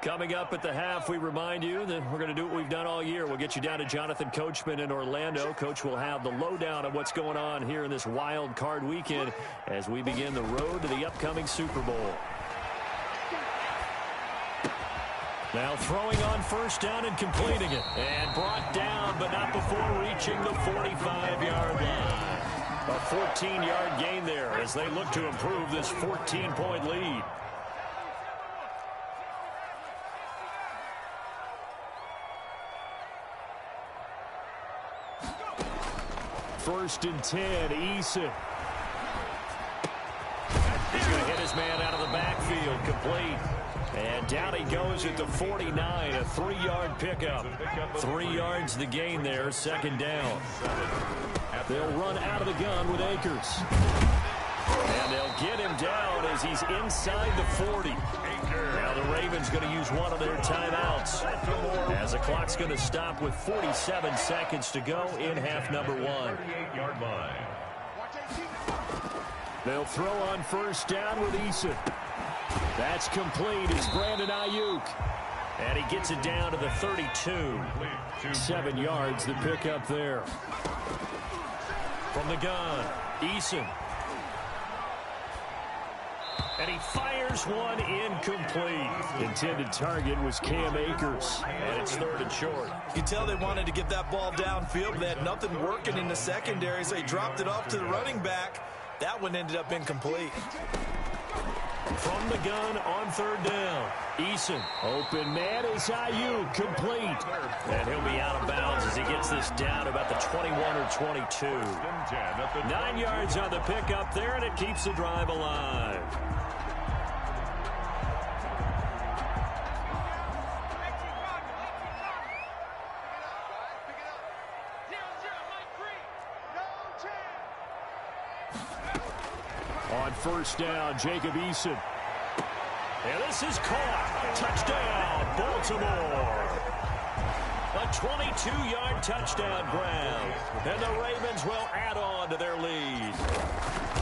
Coming up at the half, we remind you that we're going to do what we've done all year. We'll get you down to Jonathan Coachman in Orlando. Coach will have the lowdown of what's going on here in this wild card weekend as we begin the road to the upcoming Super Bowl. Now throwing on first down and completing it. And brought down, but not before reaching the 45-yard line. A 14-yard gain there as they look to improve this 14-point lead. First and 10, Eason. He's going to hit his man out of the backfield, complete. And down he goes at the 49, a 3-yard pickup. 3 yards the gain there, second down. They'll run out of the gun with Akers. And they'll get him down as he's inside the 40. Now the Ravens going to use one of their timeouts as the clock's going to stop with 47 seconds to go in half number 1. They'll throw on first down with Eason. That's complete. It's Brandon Ayuk. And he gets it down to the 32. 7 yards the pickup there. From the gun, Eason. And he fires one incomplete. Intended target was Cam Akers. And it's third and short. You can tell they wanted to get that ball downfield, but they had nothing working in the secondary, so they dropped it off to the running back. That one ended up incomplete. From the gun on third down. Eason, open man is Ayuk, complete. And he'll be out of bounds as he gets this down about the 21 or 22. 9 yards on the pickup there, and it keeps the drive alive. On first down, Jacob Eason. And this is caught. Touchdown, Baltimore. A 22-yard touchdown grab. And the Ravens will add on to their lead.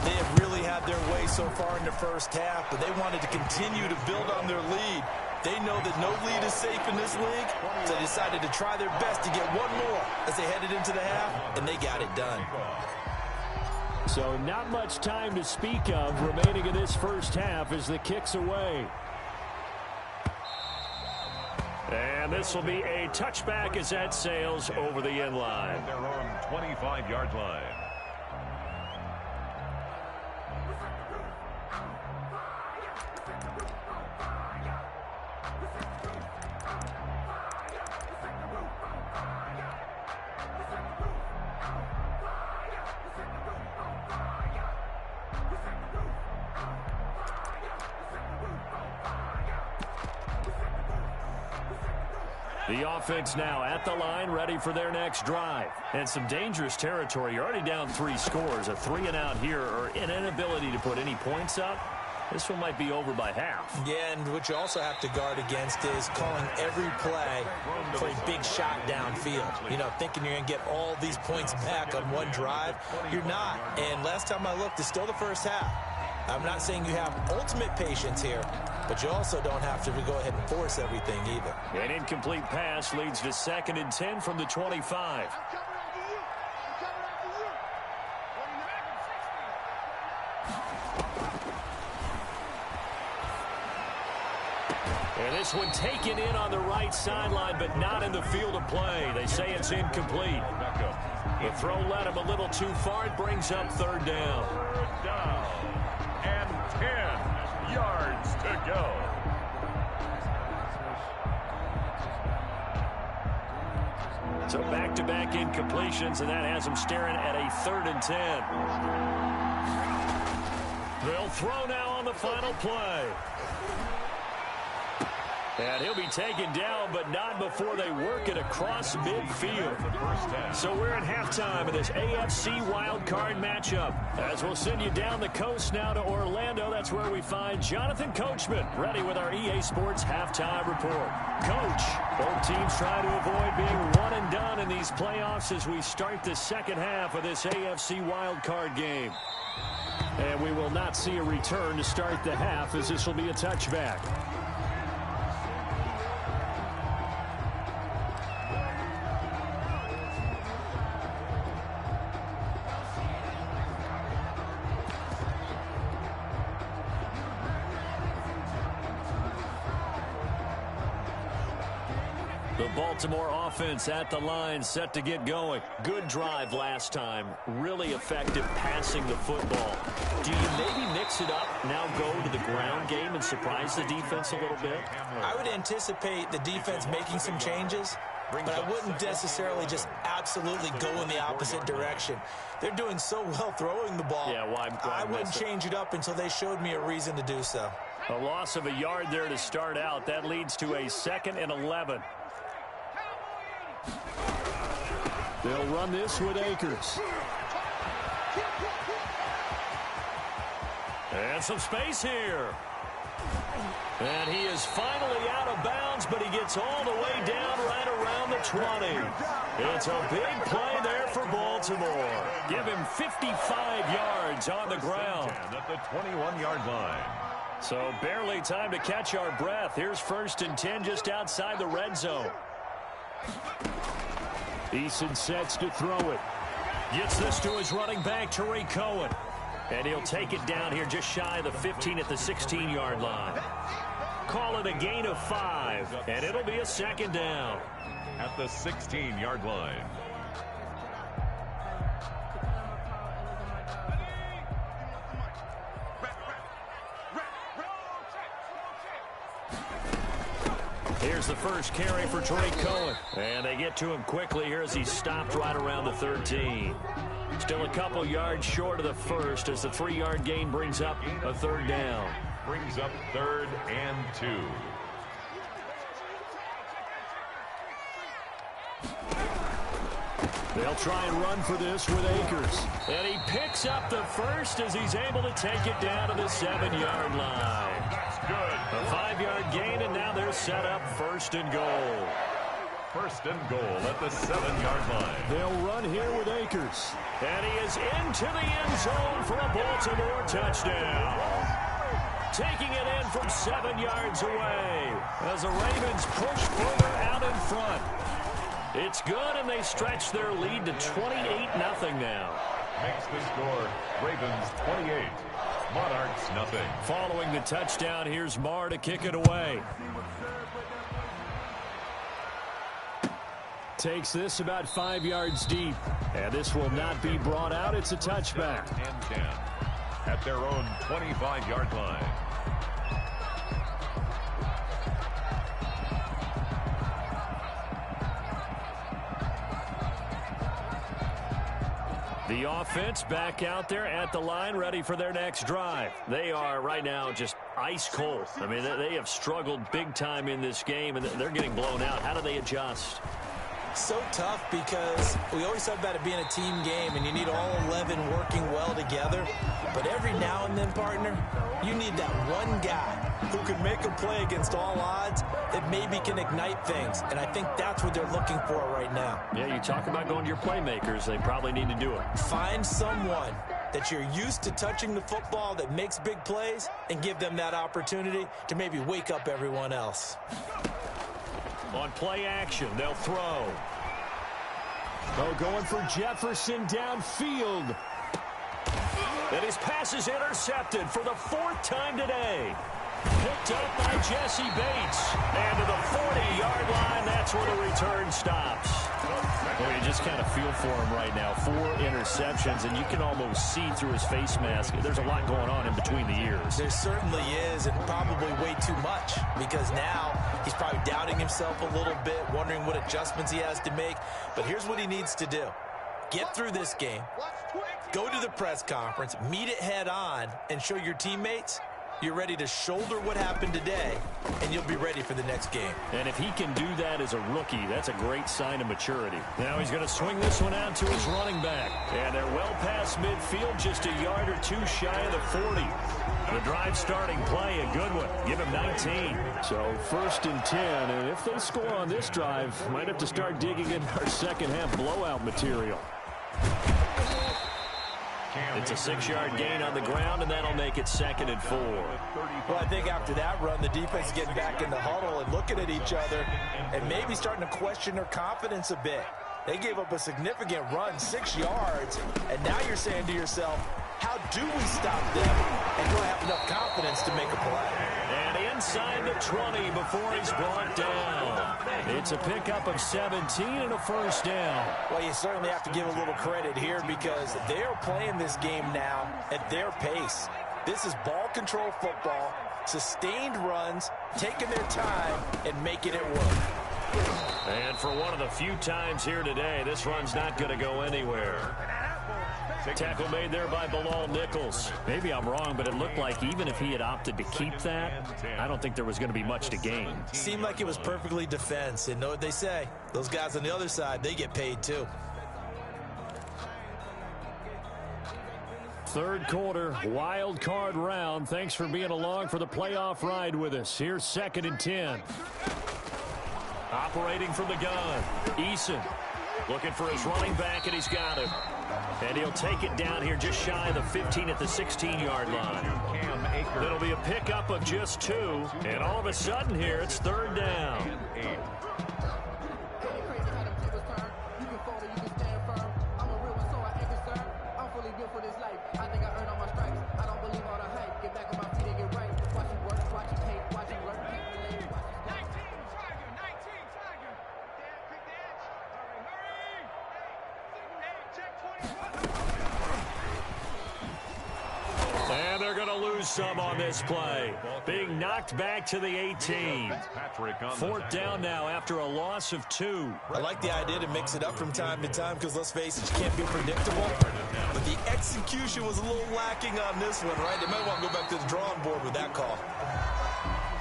They have really had their way so far in the first half, but they wanted to continue to build on their lead. They know that no lead is safe in this league, so they decided to try their best to get one more as they headed into the half, and they got it done. So not much time to speak of remaining in this first half as the kick's away. And this will be a touchback as that sails over the end line. Their own 25-yard line. The offense now at the line, ready for their next drive. And some dangerous territory. You're already down 3 scores. A 3 and out here, or an inability to put any points up. This one might be over by half. Yeah, and what you also have to guard against is calling every play for a big shot downfield. You know, thinking you're going to get all these points back on one drive. You're not. And last time I looked, it's still the first half. I'm not saying you have ultimate patience here, but you also don't have to go ahead and force everything either. An incomplete pass leads to 2nd and 10 from the 25. And this one taken in on the right sideline, but not in the field of play. They say it's incomplete. The throw led him a little too far. It brings up third down. Third down and 10 yards to go. So back-to-back incompletions, and that has them staring at a 3rd and 10. They'll throw now on the final play. And he'll be taken down, but not before they work it across midfield. So we're at halftime of this AFC wildcard matchup. As we'll send you down the coast now to Orlando, that's where we find Jonathan Coachman, ready with our EA Sports halftime report. Coach, both teams trying to avoid being one and done in these playoffs as we start the second half of this AFC wildcard game. And we will not see a return to start the half, as this will be a touchback. The Baltimore offense at the line, set to get going. Good drive last time. Really effective passing the football. Do you maybe mix it up, now go to the ground game and surprise the defense a little bit? I would anticipate the defense making some changes, but I wouldn't necessarily just absolutely go in the opposite direction. They're doing so well throwing the ball. Yeah, why I wouldn't change it up until they showed me a reason to do so. A loss of a yard there to start out. That leads to a 2nd and 11. They'll run this with Akers. And some space here. And he is finally out of bounds, but he gets all the way down right around the 20. It's a big play there for Baltimore. Give him 55 yards on the ground. At the 21-yard line. So barely time to catch our breath. Here's 1st and 10 just outside the red zone. Eason sets to throw it. Gets this to his running back, Tariq Cohen. And he'll take it down here just shy of the 15 at the 16-yard line. Call it a gain of 5, and it'll be a 2nd down. At the 16-yard line. Here's the first carry for Tariq Cohen. And they get to him quickly here as he's stopped right around the 13. Still a couple yards short of the first as the 3-yard gain brings up a 3rd down. Brings up 3rd and 2. They'll try and run for this with Akers. And he picks up the first as he's able to take it down to the 7-yard line. That's good. A 5-yard gain, and now they're set up 1st and goal. 1st and goal at the 7-yard line. They'll run here with Akers. And he is into the end zone for a Baltimore touchdown. Taking it in from 7 yards away as the Ravens push further out in front. It's good, and they stretch their lead to 28-0 now. Makes the score Ravens 28, Monarchs nothing. Following the touchdown, here's Marr to kick it away. Takes this about 5 yards deep. And this will not be brought out. It's a touchback. And 10 at their own 25-yard line. The offense back out there at the line, ready for their next drive. They are right now just ice cold. I mean, they have struggled big time in this game, and they're getting blown out. How do they adjust? So tough because we always talk about it being a team game and you need all 11 working well together. But every now and then, partner, you need that one guy who can make a play against all odds that maybe can ignite things. And I think that's what they're looking for right now. Yeah, you talk about going to your playmakers. They probably need to do it. Find someone that you're used to touching the football that makes big plays and give them that opportunity to maybe wake up everyone else. On play action, they'll throw. Oh, going for Jefferson downfield. And his pass is intercepted for the 4th time today. Picked up by Jesse Bates. And to the 40-yard line, that's where the return stops. Well, you just kind of feel for him right now. 4 interceptions, and you can almost see through his face mask. There's a lot going on in between the ears. There certainly is, and probably way too much, because now he's probably doubting himself a little bit, wondering what adjustments he has to make. But here's what he needs to do. Get through this game, go to the press conference, meet it head on, and show your teammates you're ready to shoulder what happened today, and you'll be ready for the next game. And if he can do that as a rookie, that's a great sign of maturity. Now he's going to swing this one out to his running back. And they're well past midfield, just a yard or two shy of the 40. The drive starting play, a good one. Give him 19. So 1st and 10, and if they score on this drive, might have to start digging in our second half blowout material. It's a 6-yard gain on the ground, and that'll make it 2nd and 4. Well, I think after that run, the defense getting back in the huddle and looking at each other and maybe starting to question their confidence a bit. They gave up a significant run, 6 yards, and now you're saying to yourself, how do we stop them and do I have enough confidence to make a play? And inside the 20 before he's brought down. It's a pickup of 17 and a first down. Well, you certainly have to give a little credit here because they're playing this game now at their pace. This is ball control football, sustained runs, taking their time, and making it work. And for one of the few times here today, this run's not going to go anywhere. Tackle made there by Bilal Nichols. Maybe I'm wrong, but it looked like even if he had opted to keep that, I don't think there was going to be much to gain. Seemed like it was perfectly defense. And know what they say? Those guys on the other side, they get paid too. Third quarter, wild card round. Thanks for being along for the playoff ride with us. Here's 2nd and 10. Operating from the gun, Eason looking for his running back, and he's got him. And he'll take it down here just shy of the 15 at the 16-yard line. It'll be a pickup of just 2, and all of a sudden here it's 3rd down. And they're going to lose some on this play. Being knocked back to the 18. 4th down now after a loss of 2. I like the idea to mix it up from time to time because, let's face it, you can't be predictable. But the execution was a little lacking on this one, right? They might want to go back to the drawing board with that call.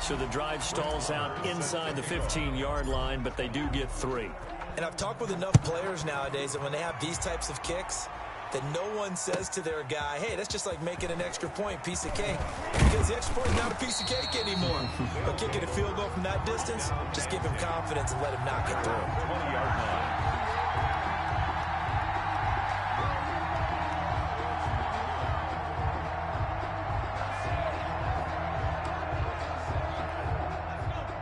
So the drive stalls out inside the 15-yard line, but they do get 3. And I've talked with enough players nowadays that when they have these types of kicks, that no one says to their guy, hey, that's just like making an extra point, piece of cake. Because the extra point is not a piece of cake anymore. But kicking a field goal from that distance, just give him confidence and let him knock it through. 20-yard line.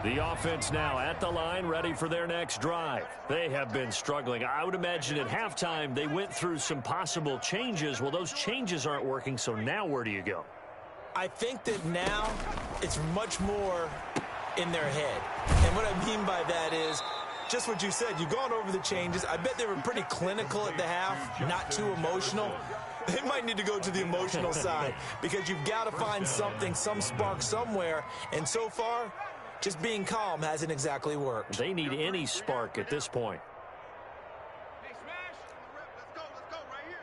The offense now at the line, ready for their next drive. They have been struggling. I would imagine at halftime they went through some possible changes. Well, those changes aren't working, so now where do you go? I think that now it's much more in their head. And what I mean by that is just what you said. You've gone over the changes. I bet they were pretty clinical at the half, not too emotional. They might need to go to the emotional side because you've got to find something, some spark somewhere. And so far, just being calm hasn't exactly worked. They need any spark at this point. Hey, Smash. Let's go right here.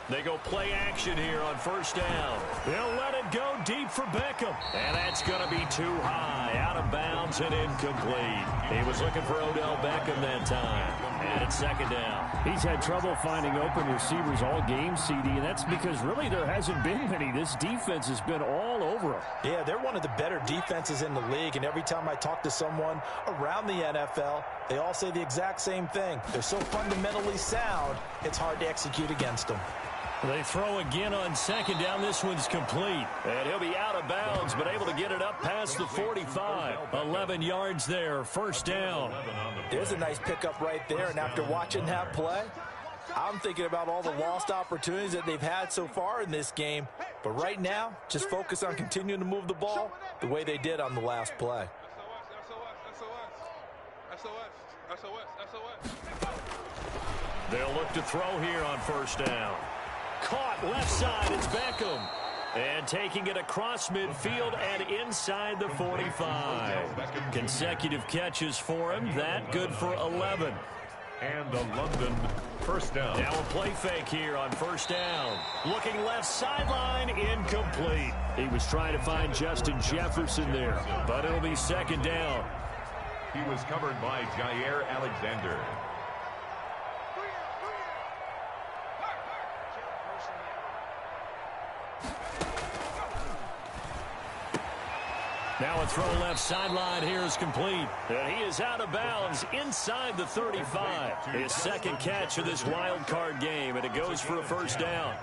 They go play action here on 1st down. They'll let it go deep for Beckham. And that's going to be too high. Out of bounds and incomplete. He was looking for Odell Beckham that time. And it's 2nd down. He's had trouble finding open receivers all game, CD, and that's because really there hasn't been many. This defense has been all over him. Yeah, they're one of the better defenses in the league, and every time I talk to someone around the NFL, they all say the exact same thing. They're so fundamentally sound, it's hard to execute against them. They throw again on 2nd down. This one's complete. And he'll be out of bounds, but able to get it up past the 45. 11 yards there, 1st down. There's a nice pickup right there, and after watching that play, I'm thinking about all the lost opportunities that they've had so far in this game. But right now, just focus on continuing to move the ball the way they did on the last play. They'll look to throw here on 1st down. Caught left side, it's Beckham. And taking it across midfield and inside the 45. Consecutive catches for him. That good for 11. And a London 1st down. Now a play fake here on 1st down. Looking left sideline, incomplete. He was trying to find Justin Jefferson there, but it'll be 2nd down. He was covered by Jair Alexander. Now a throw left sideline here is complete. And he is out of bounds inside the 35. His 2nd catch of this wild card game, and it goes for a 1st down.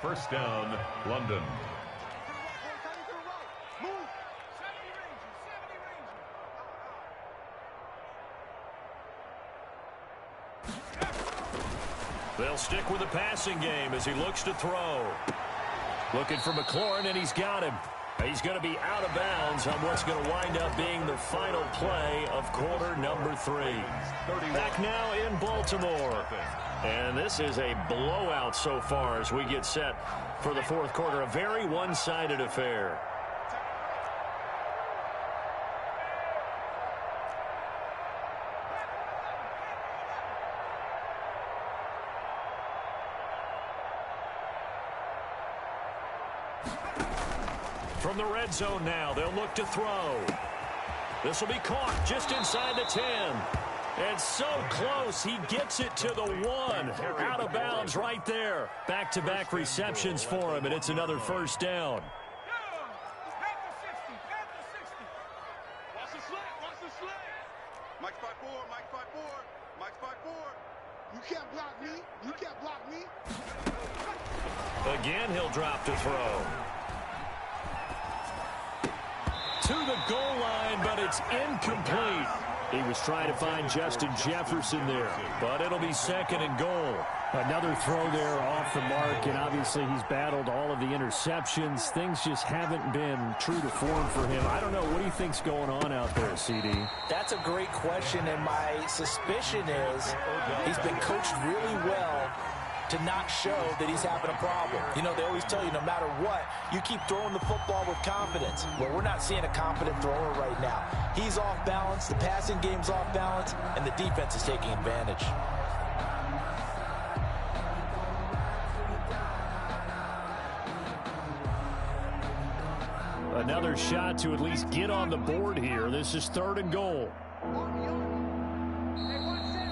1st down, London. They'll stick with the passing game as he looks to throw. Looking for McLaurin, and he's got him. He's going to be out of bounds on what's going to wind up being the final play of quarter number 3. Back now in Baltimore. And this is a blowout so far as we get set for the fourth quarter. A very one-sided affair. From the red zone now, they'll look to throw. This will be caught just inside the 10. And so close, he gets it to the 1. Out of bounds right there. Back-to-back receptions for him, and it's another first down. Mike 5-4, Mike 5-4, Mike 5-4. You can't block me. You can't block me. Again, he'll drop to throw. To the goal line, but it's incomplete. He was trying to find Justin Jefferson there, but it'll be second and goal. Another throw there off the mark, and obviously he's battled all of the interceptions. Things just haven't been true to form for him. I don't know. What do you think's going on out there, CD? That's a great question, and my suspicion is he's been coached really well to not show that he's having a problem. You know, they always tell you no matter what, you keep throwing the football with confidence. Well, we're not seeing a confident thrower right now. He's off balance, the passing game's off balance, and the defense is taking advantage. Another shot to at least get on the board here. This is third and goal.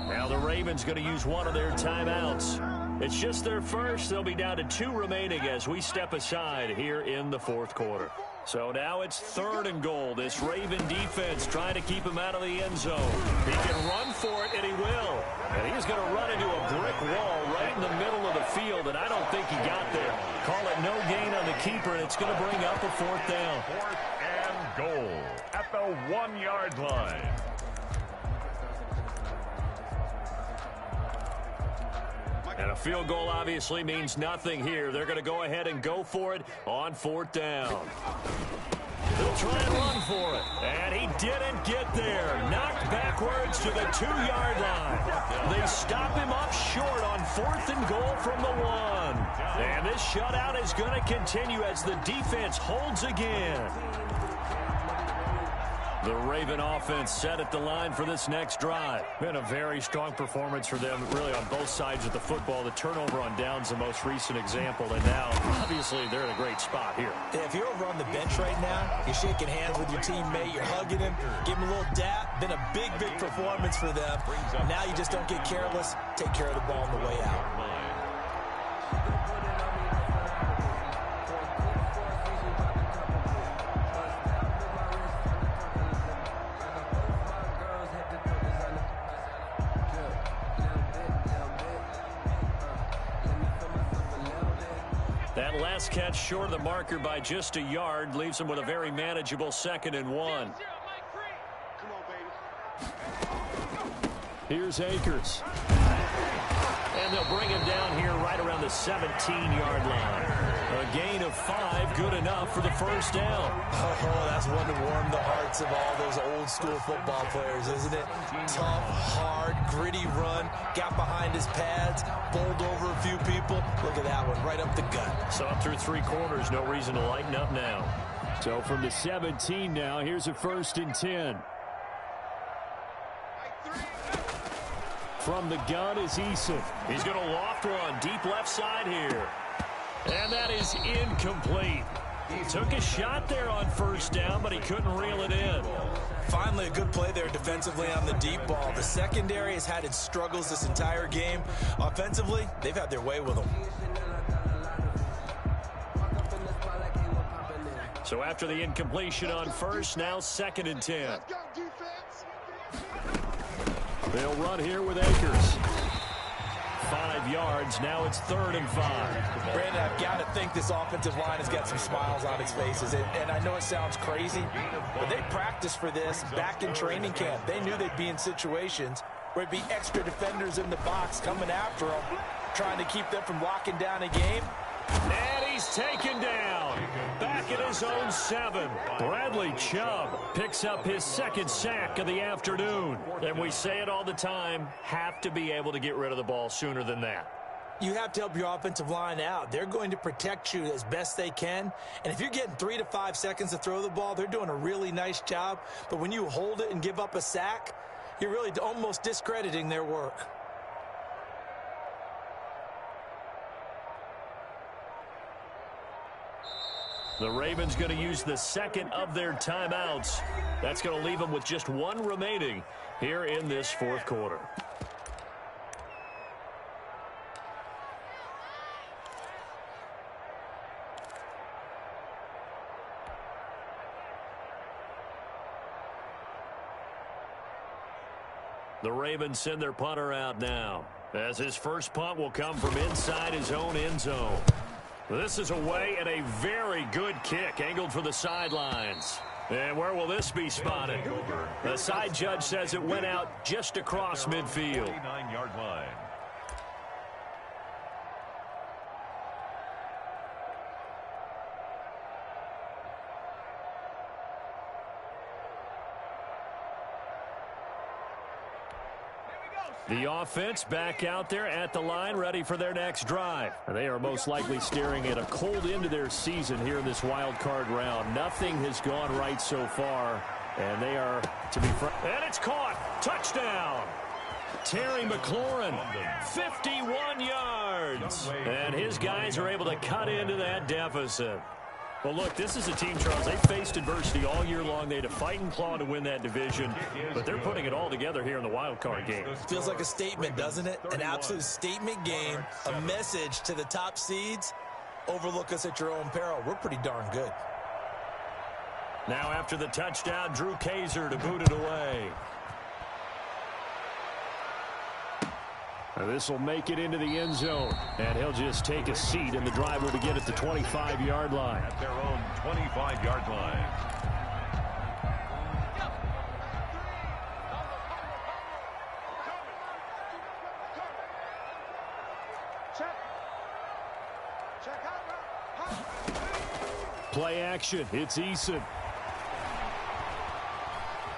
Now the Ravens going to use one of their timeouts. It's just their first. They'll be down to 2 remaining as we step aside here in the fourth quarter. So now it's third and goal. This Raven defense trying to keep him out of the end zone. He can run for it, and he will. And he's going to run into a brick wall right in the middle of the field, and I don't think he got there. Call it no gain on the keeper, and it's going to bring up a fourth down. 4th and goal at the 1-yard line. And a field goal obviously means nothing here. They're going to go ahead and go for it on 4th down. They'll try and run for it. And he didn't get there. Knocked backwards to the 2-yard line. They stop him up short on 4th and goal from the 1. And this shutout is going to continue as the defense holds again. The Raven offense set at the line for this next drive. Been a very strong performance for them, really, on both sides of the football. The turnover on downs, the most recent example. And now, obviously, they're in a great spot here. Yeah, if you're over on the bench right now, you're shaking hands with your teammate, you're hugging him, give him a little dap. Been a big, big performance for them. Now you just don't get careless. Take care of the ball on the way out. That last catch short of the marker by just a yard leaves him with a very manageable 2nd and 1. Come on, baby. Here's Akers. And they'll bring him down here right around the 17-yard line. A gain of 5, good enough for the first down. Oh, that's one to warm the hearts of all those old-school football players, isn't it? Tough, hard, gritty run, got behind his pads, bowled over a few people. Look at that one, right up the gut. So up through 3 quarters, no reason to lighten up now. So from the 17 now, here's a 1st and 10. From the gun is Eason. He's going to loft one deep left side here. And that is incomplete. He took a shot there on 1st down, but he couldn't reel it in. Finally, a good play there defensively on the deep ball. The secondary has had its struggles this entire game. Offensively, they've had their way with them. So after the incompletion on 1st, now 2nd and 10. Let's go, defense. They'll run here with Akers. 5 yards. Now it's 3rd and 5. Brandon, I've got to think this offensive line has got some smiles on its faces. And I know it sounds crazy, but they practiced for this back in training camp. They knew they'd be in situations where it'd be extra defenders in the box coming after them. trying to keep them from locking down a game. And he's taken down. Back at his own 7. Bradley Chubb picks up his 2nd sack of the afternoon. And we say it all the time, have to be able to get rid of the ball sooner than that. You have to help your offensive line out. They're going to protect you as best they can. And if you're getting 3 to 5 seconds to throw the ball, they're doing a really nice job. But when you hold it and give up a sack, you're really almost discrediting their work. The Ravens going to use the 2nd of their timeouts. That's going to leave them with just 1 remaining here in this 4th quarter. The Ravens send their punter out now, as his first punt will come from inside his own end zone. This is away and a very good kick, angled for the sidelines. And where will this be spotted? The side judge says it went out just across midfield. 49-yard line. The offense back out there at the line, ready for their next drive. They are most likely staring at a cold end to their season here in this wild card round. Nothing has gone right so far, and they are to be front. And it's caught. Touchdown. Terry McLaurin, 51 yards. And his guys are able to cut into that deficit. Well, look, this is a team, Charles. They faced adversity all year long. They had to fight and claw to win that division, but they're putting it all together here in the wild card game. Feels like a statement, doesn't it? An absolute statement game, a message to the top seeds. Overlook us at your own peril. We're pretty darn good. Now after the touchdown, Drew Kaiser to boot it away. This will make it into the end zone, and he'll just take a seat, and the drive will begin at the 25-yard line. At their own 25-yard line. Play action. It's Eason.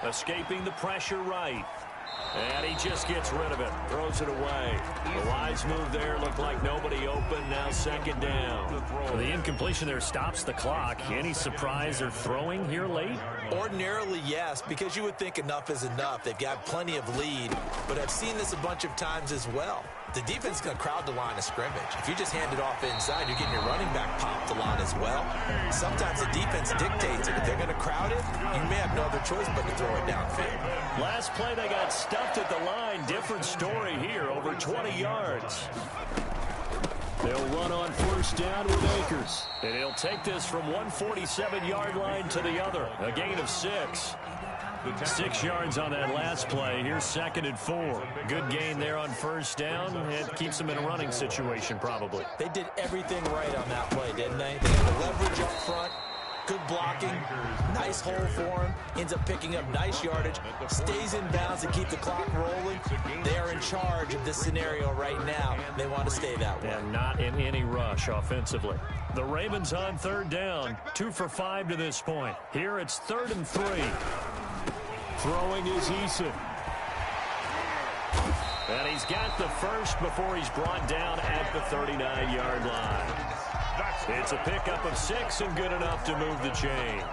Escaping the pressure right. And he just gets rid of it. Throws it away. The wise move there. Looked like nobody open. Now 2nd down. Well, the incompletion there stops the clock. Any surprise they're throwing here late? Ordinarily, yes, because you would think enough is enough. They've got plenty of lead. But I've seen this a bunch of times as well. The defense is going to crowd the line of scrimmage. If you just hand it off inside, you're getting your running back popped a lot as well. Sometimes the defense dictates it. If they're going to crowd it, you may have no other choice but to throw it downfield. Last play, they got stuffed at the line. Different story here, over 20 yards. They'll run on 1st down with Akers. And he'll take this from 147-yard line to the other. A gain of 6. 6 yards on that last play. Here's 2nd and 4. Good gain there on 1st down. It keeps them in a running situation, probably. They did everything right on that play, didn't they? They had the leverage up front. Good blocking. Nice hole for him. Ends up picking up nice yardage. Stays in bounds to keep the clock rolling. They are in charge of this scenario right now. They want to stay that way. And not in any rush offensively. The Ravens on 3rd down. 2 for 5 to this point. Here it's 3rd and 3. Throwing is Eason. And he's got the first before he's brought down at the 39-yard line. It's a pickup of 6 and good enough to move the chains.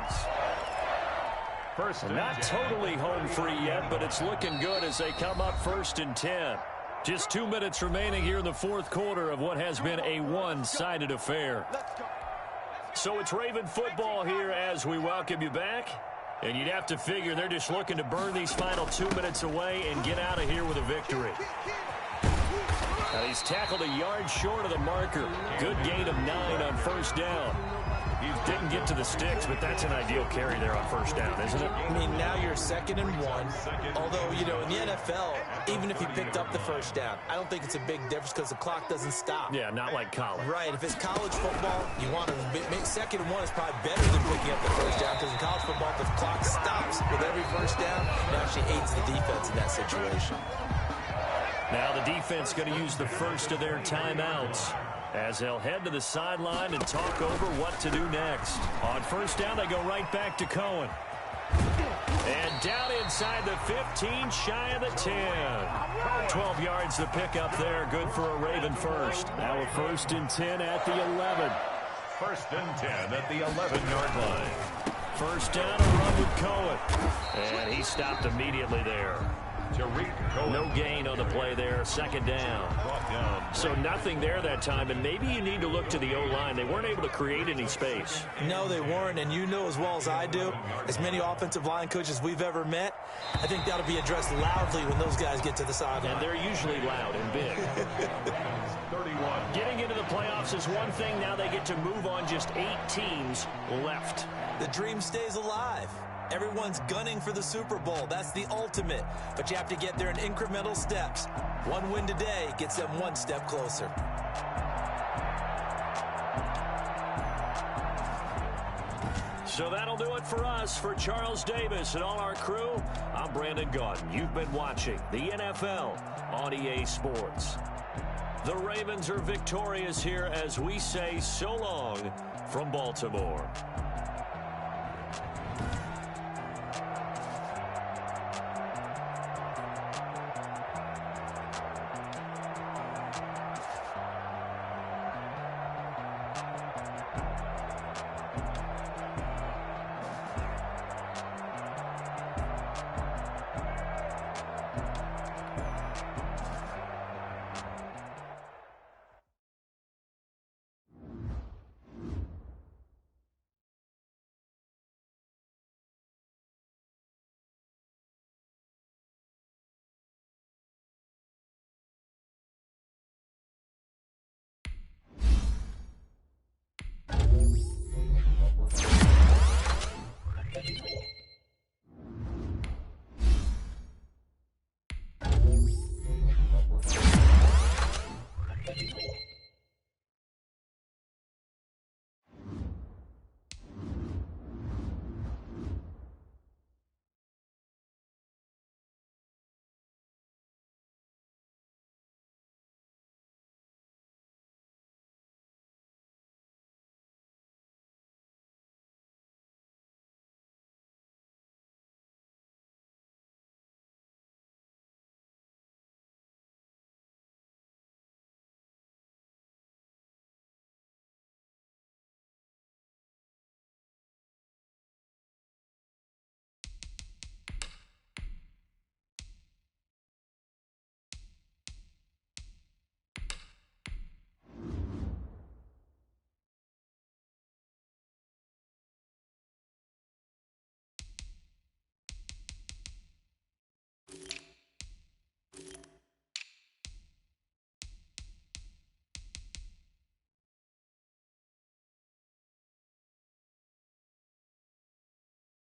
Not totally home free yet, but it's looking good as they come up 1st and 10. Just 2 minutes remaining here in the 4th quarter of what has been a one-sided affair. So it's Raven football here as we welcome you back. And you'd have to figure they're just looking to burn these final 2 minutes away and get out of here with a victory. Now he's tackled a yard short of the marker. Good gain of 9 on 1st down. He didn't get to the sticks, but that's an ideal carry there on 1st down, isn't it? I mean, now you're 2nd and 1. Although, you know, in the NFL, even if you picked up the 1st down, I don't think it's a big difference because the clock doesn't stop. Yeah, not like college. Right. If it's college football, you want to make 2nd and 1 is probably better than picking up the 1st down because in college football, if the clock stops with every 1st down, it actually aids the defense in that situation. Now the defense going to use the first of their timeouts as they'll head to the sideline and talk over what to do next. On first down, they go right back to Cohen. And down inside the 15, shy of the 10. 12 yards to pick up there. Good for a Raven first. Now a 1st and 10 at the 11. 1st and 10 at the 11-yard line. First down, a run with Cohen. And he stopped immediately there. No gain on the play there. 2nd down. So nothing there that time, and maybe you need to look to the O-line. They weren't able to create any space. No, they weren't, and you know as well as I do, as many offensive line coaches we've ever met, I think that'll be addressed loudly when those guys get to the sideline. And they're usually loud and big. 31. Getting into the playoffs is one thing. Now they get to move on. Just 8 teams left. The dream stays alive. Everyone's gunning for the Super Bowl. That's the ultimate. But you have to get there in incremental steps. One win today gets them one step closer. So that'll do it for us. For Charles Davis and all our crew, I'm Brandon Gaudin. You've been watching the NFL on EA Sports. The Ravens are victorious here as we say so long from Baltimore.